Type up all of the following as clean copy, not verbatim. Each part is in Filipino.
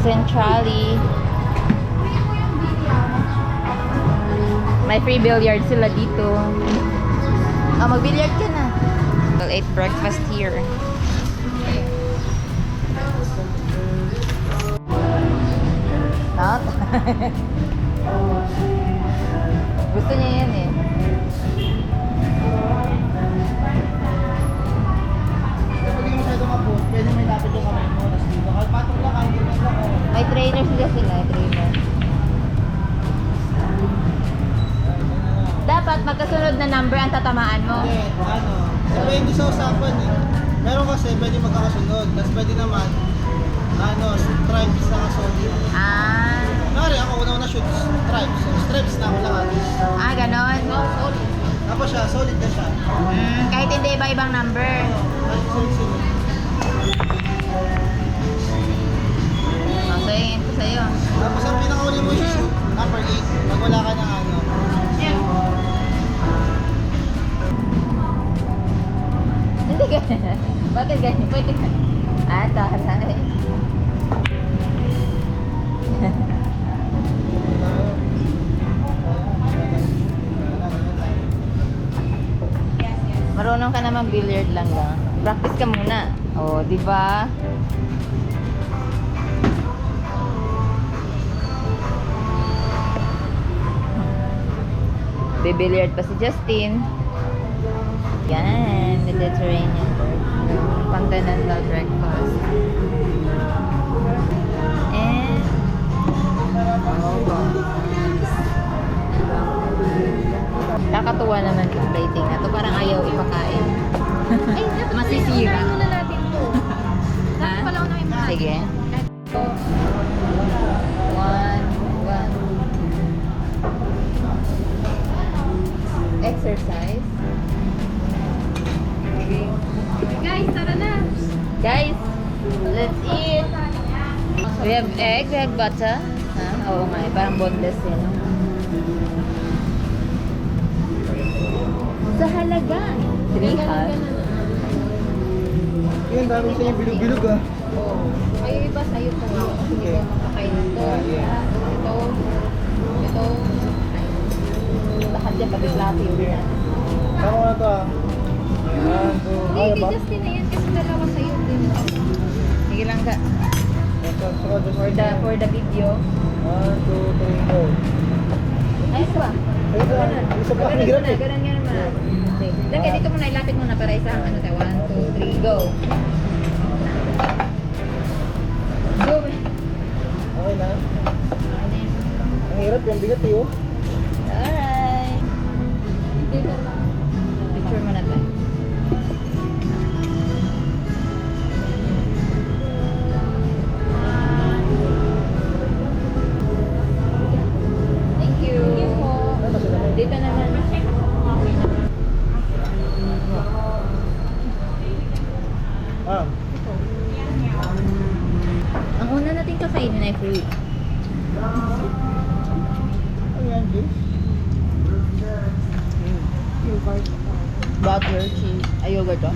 Centrale. May free billiard sila dito. Oh, mag-billiard ka na. We'll eat breakfast here. Not? Gusto niya yan eh. Pwede masyado mabot, pwede may lapit yung kamay mo, tapos dito. Kalpatok lang, kahit yun lang. May trainer sila may trainer. Dapat magkasunod na number ang tatamaan mo. Hindi, depende sa usapan eh. Meron kasi pwede magkakasunod, tapos pwede naman, stripes na kasunod. Ah. Kunwari ako, una shoot stripes. So, stripes na ako lang. Ah, ganon. Solid. Tapos siya, solid na siya. Kahit hindi iba-ibang number. Kahit solid. Masayangin ko sa'yo. Tapos ang pinakauli mo yung shoot, number 8. Pag wala ka na Hindi ganyan. Bakit ganyan? Pwede ka. Taray. Marunong ka na mag-billiard lang ba? Practice ka muna. Oh, di ba? Be-billiard pa si Justin. Yan, Mediterranean continental breakfast. And kakatuwa naman yung plating na to. Parang ayaw ipakain. Ay, Masisira. Dapat muna natin to. Dapat pala unahin mo natin. Sige. One. Exercise. Okay. Guys, tara na. Guys, let's eat. We have egg, we have butter. Oo nga, parang boneless yun. Sa halaga. 3 half. Yun, dami sa yung bilog-bilog ah. Oo. Ay, iba sa'yo to. Hindi ko makakain ito. Ito. Lahat yan, pati plato yun. Tama na to ah. Yan, so, Hindi, kaya kay ba? Justin na yan kasi dalawa sa'yo din. Sige lang ka. For the video. 1, 2, 3, go. Ay, isa ba? Ayun pa, isa pa, ang hirap eh. Ganun muna. Okay. Lang dito muna, ilapit muna para isang ano tayo. 1, 2, 3, go. Go. Okay na. Ang hirap yung bigat eh oh. Alright. Picture mo na tayo. Thank you. Dito naman. Ah, Ang una natin kakainin ay fruit. ano yan, James? Yogurt. Butter, cheese. Ay, yogurt to.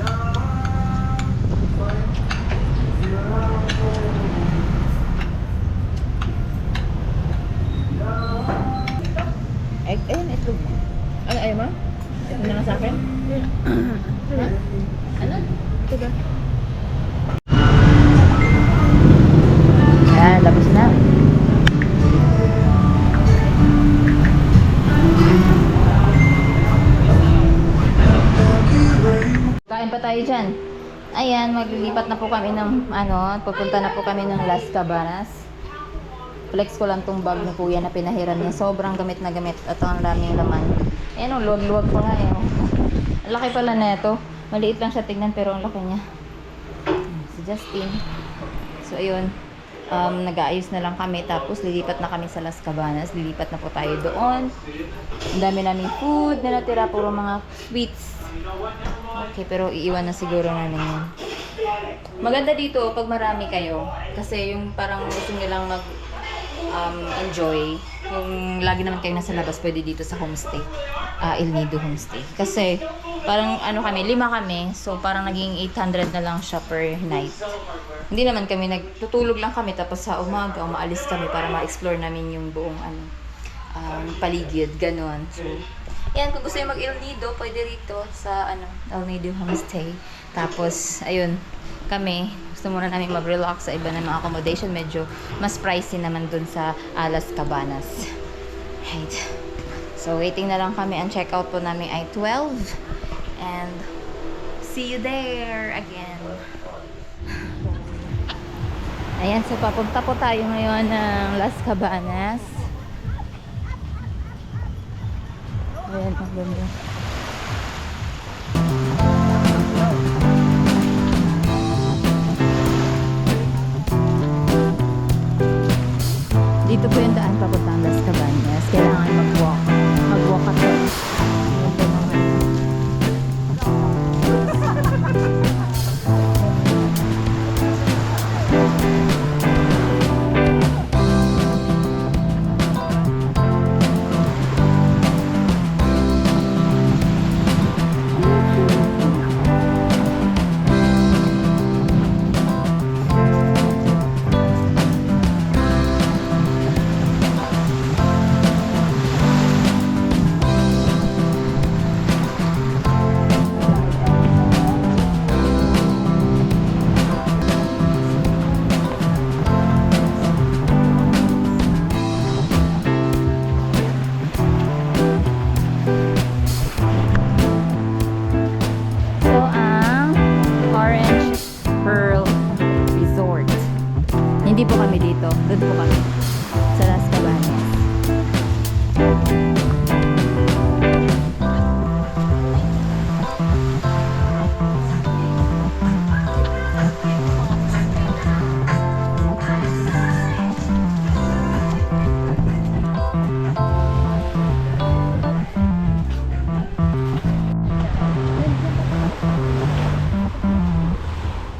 Egg, ayun, itlog mo. Ano, ayaw mo? Ito na nga sa akin? Ano? Ito ba? Yan, labas na. Kain pa tayo dyan. Ayan, maglilipat na po kami ng, pupunta na po kami ng Las Cabanas. Flex ko lang tong bag ni kuya na pinahiram niya. Sobrang gamit na gamit at ang daming laman. Ayan o, luwag-luwag pa nga eh. Ang laki pala na ito. Maliit lang siya tignan pero ang laki niya. Si Justin. So ayun, nag-aayos na lang kami. Tapos lilipat na kami sa Las Cabanas. Lilipat na po tayo doon. Ang dami naming food na natira. Puro mga sweets. Okay, pero iiwan na siguro namin yun. Maganda dito pag marami kayo. Kasi yung parang gusto nilang enjoy, kung lagi naman kayo nasa labas, pwede dito sa homestay, El Nido Homestay. Kasi parang ano kami, 5 kami, so parang naging 800 na lang siya per night. Hindi naman kami nagtutulog lang kami, tapos sa umaga umaalis kami para ma-explore namin yung buong paligid, ganon. So yan, kung gusto niyo mag El Nido, pwede rito sa El Nido Homestay. Tapos ayun, kami gusto muna namin mag-relax sa iba na mga accommodation, medyo mas pricey naman dun sa Las Cabanas. Right. So waiting na lang kami, ang checkout po namin ay 12, and see you there again. Ayan, so papunta po tayo ngayon ng Las Cabanas. Ayan, ang ganda. Dito po yung daan papuntang Las Cabanas. Kailangan mag-walk. Mag-walk ako. Ayan po mga. So, ang Orange Pearl Resort. Hindi po kami dito. Doon po kami. Sa Las Cabanas.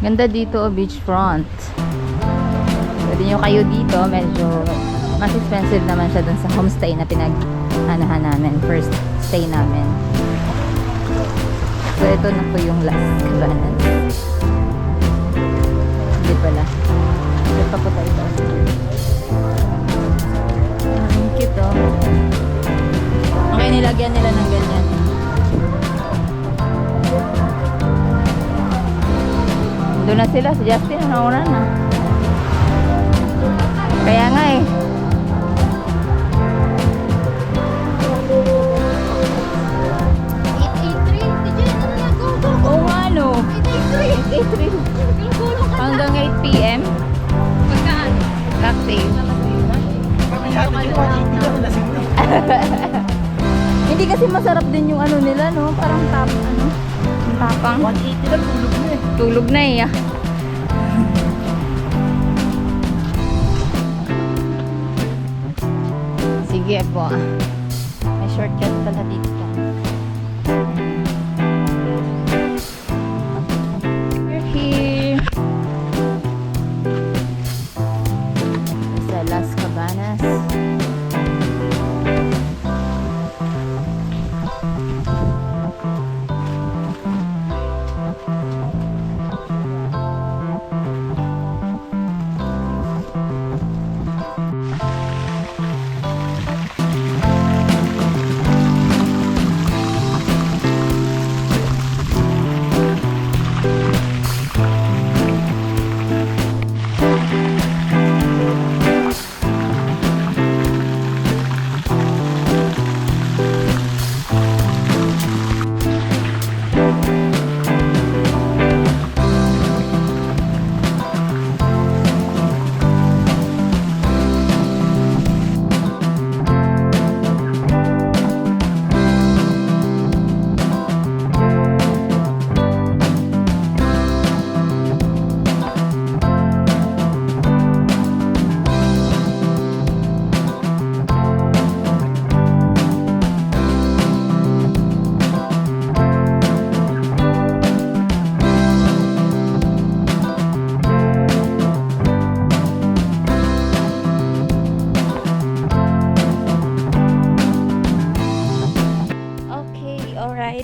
Ganda dito, beachfront. Pwede nyo kayo dito, medyo mas expensive naman siya dun sa homestay na pinag-anahan namin, first stay namin. So ito na po yung Las Cabanas. Hindi pala. Ito pa po tayo. Ang cute, oh. Okay, nilagyan nila ng ganyan. Doon na sila, si Justin, nauna na. Kaya nga eh. Oo nga no. 8:03. Hanggang 8 p.m. Cocktail. Hindi kasi masarap din yung ano nila, no? Parang tapang. 180 lang, tulog na eh. Tulog na eh. Sige po. May shortcut pala dito. We're here. Sa Las Cabanas.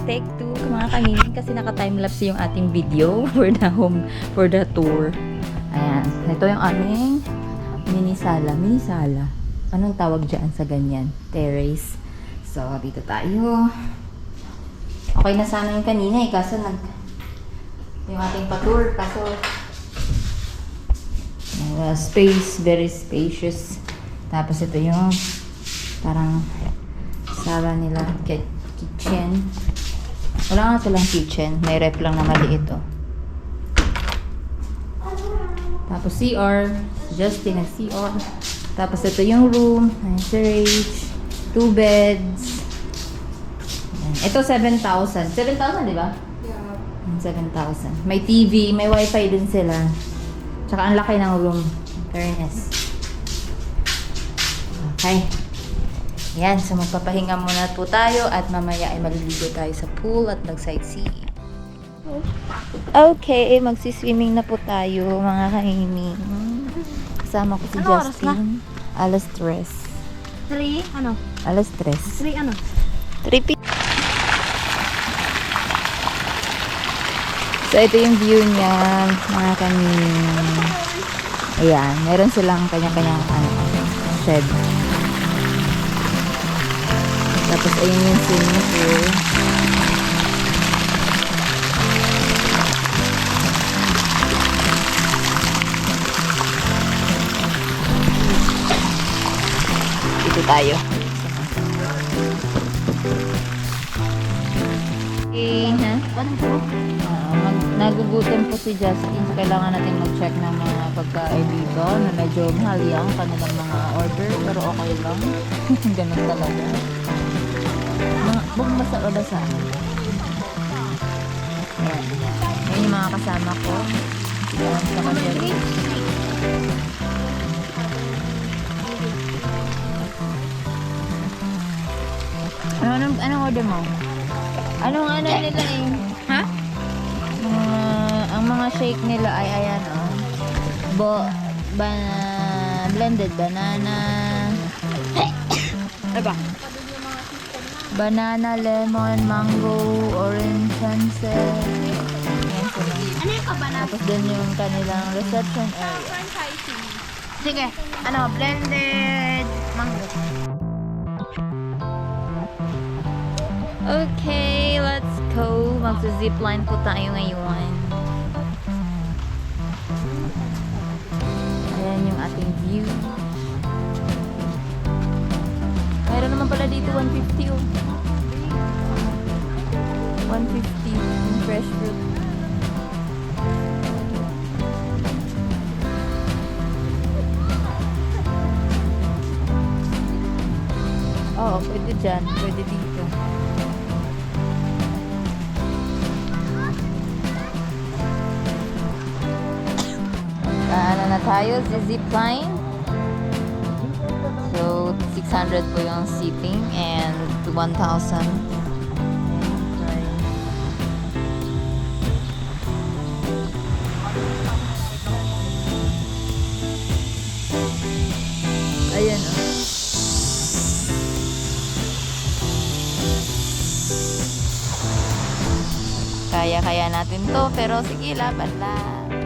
take 2 mga kamiming kasi naka-timelapse yung ating video for the tour. Ayan. Ito yung aming mini sala. Mini sala. Anong tawag dyan sa ganyan? Terrace. So, dito tayo. Okay na sana yung kanina eh. Kaso yung ating pa-tour. Kaso space. Very spacious. Tapos ito yung parang sala nila. Kitchen. Wala nga silang kitchen. May ref lang na maliit oh. Tapos CR. Justin nag-CR. Tapos ito yung room. Storage. 2 beds. Ayan. Ito 7,000. 7,000 di ba? Yeah. 7,000. May TV. May wifi din sila. Tsaka ang laki ng room. Fairness. Okay. Yan. So magpapahinga muna po tayo. At mamaya ay maliligo tayo sa pool at mag-sightseeing. Okay. Magsiswimming na po tayo mga kaiming. Kasama ko si Ano oras Justin. Alas 3. 3, ano? Alas 3. 3, ano? 3 So, ito yung view niya, mga kaming. Ayan, meron silang kanya-kanyang shed. Tapos, ayun yung swimming pool. Dito tayo. Okay, ha? Nagugutom po si Justin. So, kailangan natin mag-check ng mga pagkain dito na medyo mahal yung kanilang mga order. Pero okay lang. Ganun talaga. Bukong basa. Ayan. Ayan yung mga kasama ko. Ayan sa kanila. Anong order mo? Anong nila eh? Ha? Ang mga shake nila ay ayan oh. Blended banana. Ano ba? Banana, lemon, mango, orange sunset. Ayan sila. Ano yung kabanat? Tapos din yung kanilang reception area. Franchising. Sige. Ano? Blended mango. Okay, let's go. Magsa-zipline po tayo ngayon. Ayan yung ating view. Mayroon naman pala dito 150 oh. 150 yung fresh fruit. Oo, pwede dyan. Pwede dito. Ano na tayo? Zipline. So, 600 po yung seating and 1,000. Ayan o. Kaya natin to, pero sige, laban lang.